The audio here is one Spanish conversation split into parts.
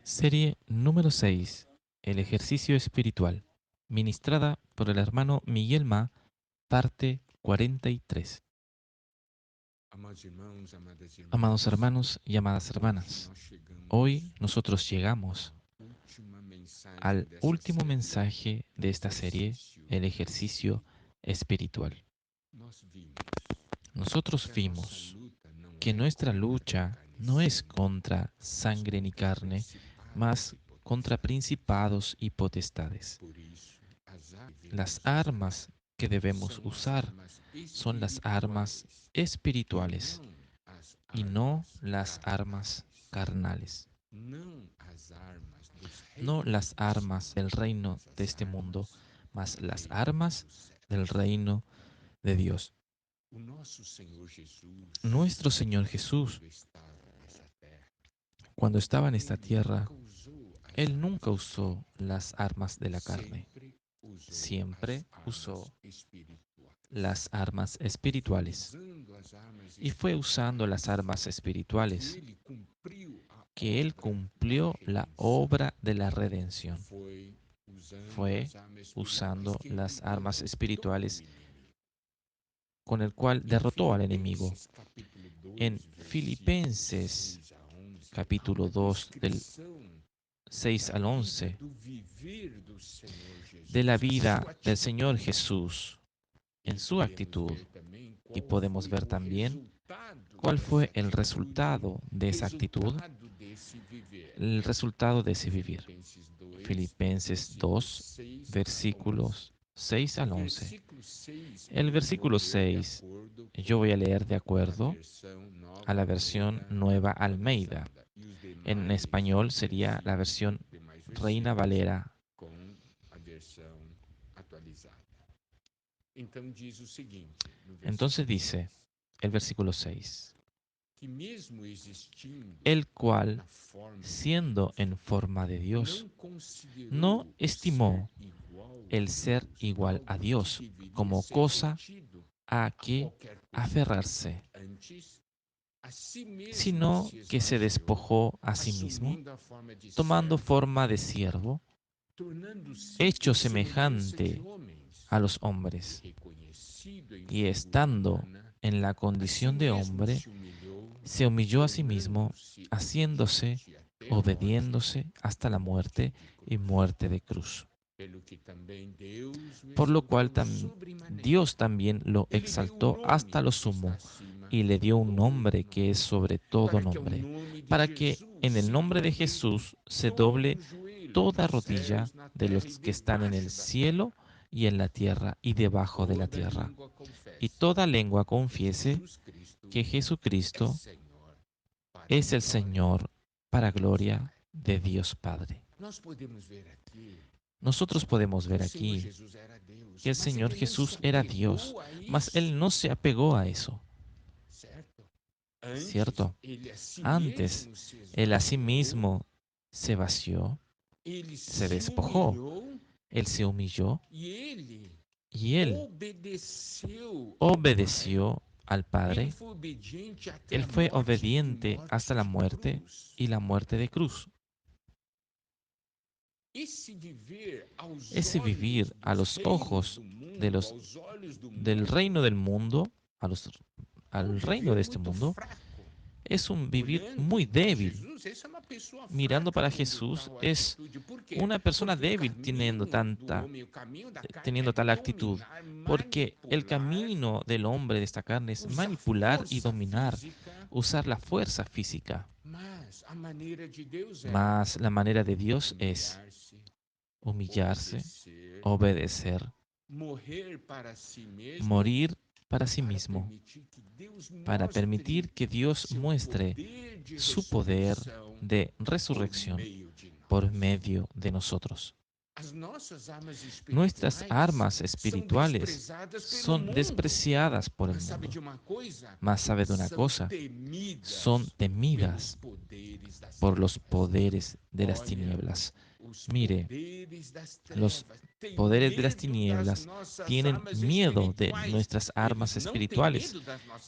Serie número 6. El ejercicio espiritual. Ministrada por el hermano Miguel Ma, parte 43. Amados hermanos y amadas hermanas, hoy nosotros llegamos al último mensaje de esta serie, el ejercicio espiritual. Nosotros vimos que nuestra lucha no es contra sangre ni carne, mas contra principados y potestades. Las armas que debemos usar son las armas espirituales y no las armas carnales, no las armas del reino de este mundo, mas las armas del reino de Dios. Nuestro Señor Jesús, cuando estaba en esta tierra, Él nunca usó las armas de la carne, siempre usó las armas espirituales. Y fue usando las armas espirituales que Él cumplió la obra de la redención. Fue usando las armas espirituales con el cual derrotó al enemigo. En Filipenses capítulo 2 del 6 al 11, de la vida del Señor Jesús en su actitud, y podemos ver también cuál fue el resultado de esa actitud, el resultado de ese vivir. Filipenses 2, versículos 6 al 11. El versículo 6 yo voy a leer de acuerdo a la versión Nueva Almeida. En español sería la versión Reina Valera. Entonces dice el versículo 6, el cual, siendo en forma de Dios, no estimó el ser igual a Dios como cosa a que aferrarse, sino que se despojó a sí mismo, tomando forma de siervo, hecho semejante a los hombres, y estando en la condición de hombre, se humilló a sí mismo, haciéndose, obediéndose hasta la muerte y muerte de cruz. Por lo cual Dios también lo exaltó hasta lo sumo y le dio un nombre que es sobre todo nombre, para que en el nombre de Jesús se doble toda rodilla de los que están en el cielo y en la tierra y debajo de la tierra, y toda lengua confiese que Jesucristo es el Señor, para gloria de Dios Padre. Nosotros podemos ver aquí que el Señor Jesús era Dios, mas Él no se apegó a eso, ¿cierto? Antes, Él a sí mismo se vació, se despojó, Él se humilló y Él obedeció al Padre. Él fue obediente hasta la muerte y la muerte de cruz. Ese vivir a los ojos del reino del mundo, al reino de este mundo, es un vivir muy débil. Mirando para Jesús es una persona débil teniendo tal actitud, porque el camino del hombre de esta carne es manipular y dominar, usar la fuerza física. Mas la manera de Dios es humillarse, obedecer, morir para sí mismo, para permitir que Dios muestre su poder de resurrección por medio de nosotros. Nuestras armas espirituales son despreciadas por el mundo, mas sabe de una cosa, son temidas por los poderes de las tinieblas. Mire, los poderes de las tinieblas tienen miedo de nuestras armas espirituales.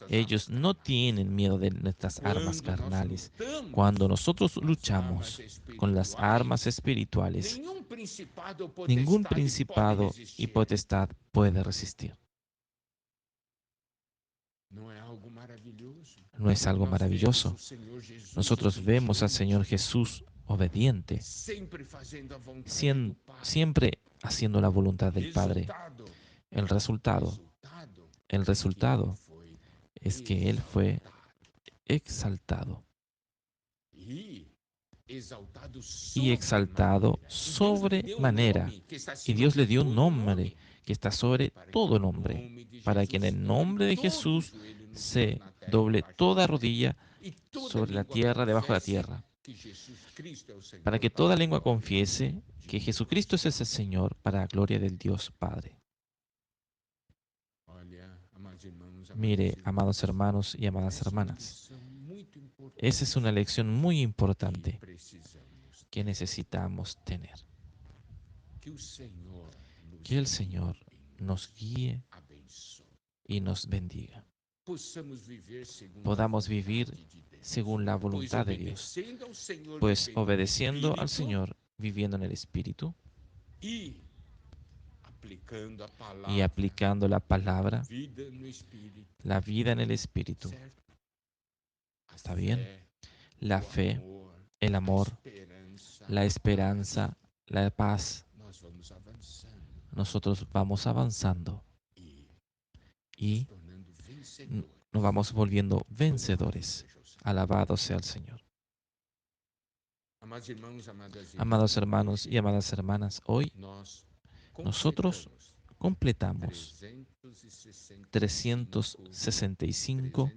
Ellos no tienen miedo de nuestras armas carnales. Cuando nosotros luchamos con las armas espirituales, ningún principado y potestad puede resistir. ¿No es algo maravilloso? Nosotros vemos al Señor Jesús obediente, siempre haciendo la voluntad del Padre. El resultado, el resultado es que Él fue exaltado y exaltado sobremanera. Y Dios le dio un nombre que está sobre todo nombre, para que en el nombre de Jesús se doble toda rodilla sobre la tierra, debajo de la tierra, para que toda lengua confiese que Jesucristo es ese Señor, para la gloria del Dios Padre. Mire, amados hermanos y amadas hermanas, esa es una lección muy importante que necesitamos tener. Que el Señor nos guíe y nos bendiga. Podamos vivir según la voluntad de Dios, pues obedeciendo al Señor, viviendo en el Espíritu y aplicando la palabra, la vida en el Espíritu. ¿Está bien? La fe, el amor, la esperanza, la paz. Nosotros vamos avanzando y nos vamos volviendo vencedores. Alabado sea el Señor. Amados hermanos y amadas hermanas, hoy nosotros completamos 365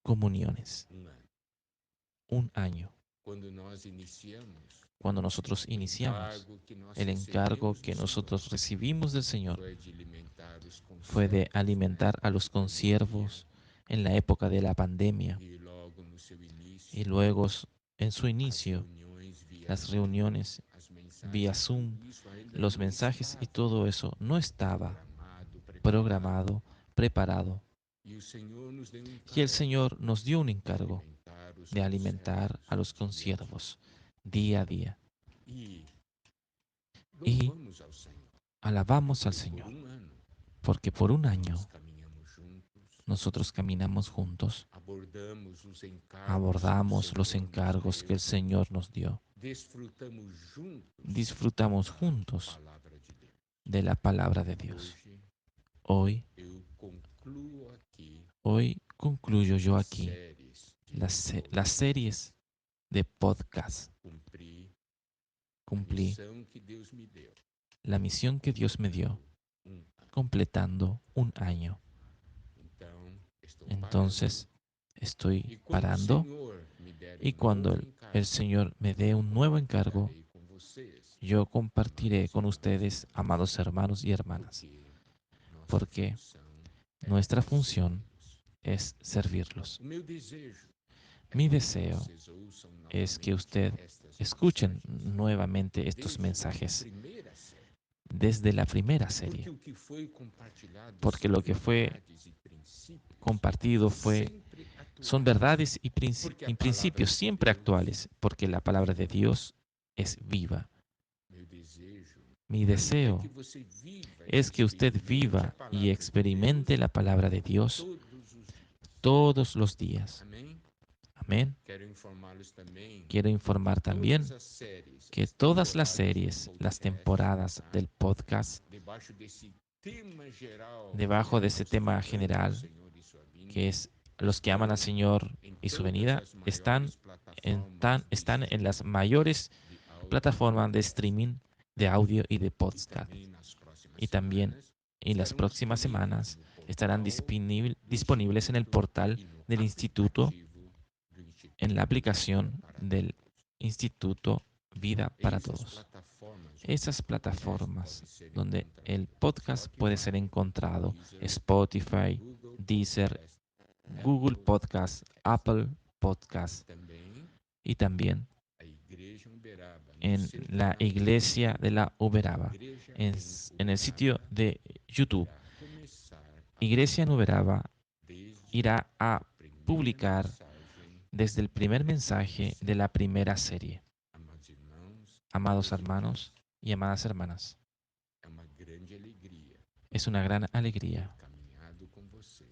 comuniones, un año. Cuando nosotros iniciamos, el encargo que nosotros recibimos del Señor fue de alimentar a los consiervos en la época de la pandemia. Y luego, en su inicio, las reuniones vía Zoom, los mensajes y todo eso no estaba programado, preparado. Y el Señor nos dio un encargo de alimentar a los consiervos día a día. Y alabamos al Señor, porque por un año nosotros caminamos juntos, abordamos los encargos que el Señor nos dio, disfrutamos juntos de la palabra de Dios. Hoy concluyo yo aquí las series de podcast. Cumplí la misión que Dios me dio, completando un año. Entonces, estoy parando y cuando el Señor me dé un nuevo encargo, yo compartiré con ustedes, amados hermanos y hermanas, porque nuestra función es servirlos. Mi deseo es que usted escuchen nuevamente estos mensajes desde la primera serie, porque lo que fue compartido son verdades y principios siempre actuales, porque la palabra de Dios es viva. Mi deseo es que usted viva y experimente la palabra de Dios todos los días. Amén. Quiero informar también que todas las series, las temporadas del podcast, debajo de ese tema general, que es los que aman al Señor y su venida, están en las mayores plataformas de streaming de audio y de podcast. Y también en las próximas semanas estarán disponibles en el portal del Instituto, en la aplicación del Instituto Vida para Todos. Esas plataformas donde el podcast puede ser encontrado: Spotify, Deezer, Google Podcast, Apple Podcast y también en la iglesia de la Uberaba, en el sitio de YouTube. Iglesia en Uberaba irá a publicar desde el primer mensaje de la primera serie. Amados hermanos y amadas hermanas, es una gran alegría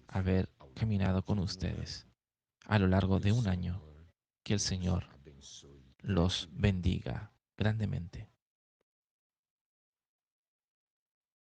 haber caminado con ustedes a lo largo de un año. Que el Señor los bendiga grandemente.